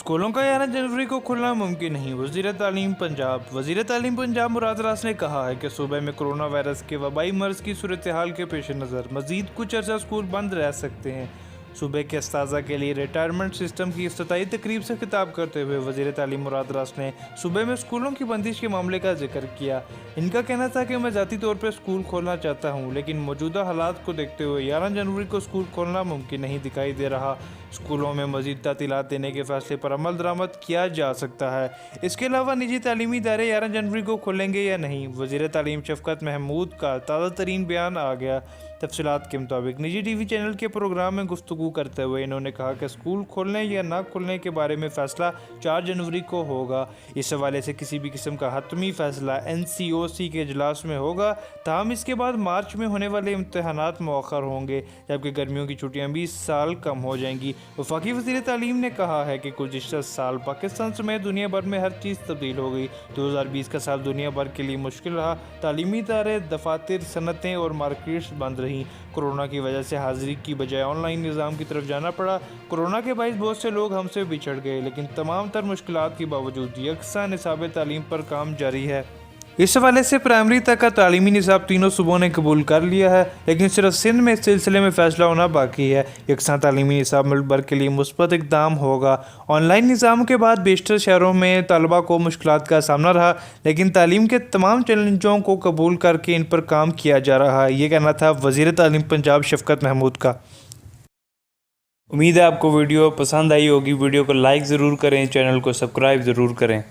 स्कूलों का 11 जनवरी को खुलना मुमकिन नहीं। वज़ीर तालीम पंजाब मुराद रास ने कहा है कि सूबे में कोरोना वायरस के वबाई मर्ज की सूरत हाल के पेश नज़र मज़ीद कुछ अर्सा स्कूल बंद रह सकते हैं। सूबे के अस्ताज़ा के लिए रिटायरमेंट सिस्टम की इफ्तिताई तकरीब से खिताब करते हुए वज़ीर तालीम मुराद रास ने सूबे में स्कूलों की बंदिश के मामले का जिक्र किया। इनका कहना था कि मैं ज़ाती तौर पर स्कूल खोलना चाहता हूँ, लेकिन मौजूदा हालात को देखते हुए 11 जनवरी को स्कूल खोलना मुमकिन नहीं दिखाई दे रहा। स्कूलों में मज़ीद तातीलात देने के फैसले पर अमल दरामद किया जा सकता है। इसके अलावा निजी तालीमी इदारे 11 जनवरी को खोलेंगे या नहीं, वज़ीर तालीम शफ़क़त महमूद का ताज़ा तरीन बयान आ गया। तफसीलात के मुताबिक निजी टीवी चैनल के प्रोग्राम में गुफ्तगू करते हुए इन्होंने कहा कि स्कूल खोलने या ना खोलने के बारे में फ़ैसला 4 जनवरी को होगा। इस हवाले से किसी भी किस्म का हतमी फ़ैसला NCOC के इजलास में होगा। ताहम इसके बाद मार्च में होने वाले इम्तहानात मौखर होंगे, जबकि गर्मियों की छुट्टियाँ 20 साल कम हो जाएंगी। वफाकी वज़ीर तालीम ने कहा है कि गुज़िश्ता साल पाकिस्तान समेत दुनिया भर में हर चीज़ तब्दील हो गई। 2020 का साल दुनिया भर के लिए मुश्किल रहा। तालीमी इदारे, दफातर, सनतें और मार्केट्स बंद रहीं। कोरोना की वजह से हाजिरी की बजाय ऑनलाइन निज़ाम की तरफ जाना पड़ा। कोरोना के बाइस बहुत से लोग हमसे बिछड़ गए, लेकिन तमाम तर मुश्किलात के बावजूद यकसा निसाब तालीम पर काम जारी है। इस हवाले से प्राइमरी तक का तालीमी निसाब तीनों सूबों ने कबूल कर लिया है, लेकिन सिर्फ सिंध में इस सिलसिले में फ़ैसला होना बाकी है। यकसा तालीमी निसाब मुल्क भर के लिए मुस्बत इक़दाम होगा। ऑनलाइन निज़ाम के बाद बेशतर शहरों में तलबा को मुश्किलात का सामना रहा, लेकिन तालीम के तमाम चैलेंजों को कबूल करके इन पर काम किया जा रहा है। ये कहना था वज़ीर तालीम पंजाब शफ़क़त महमूद का। उम्मीद है आपको वीडियो पसंद आई होगी। वीडियो को लाइक ज़रूर करें, चैनल को सब्सक्राइब ज़रूर करें।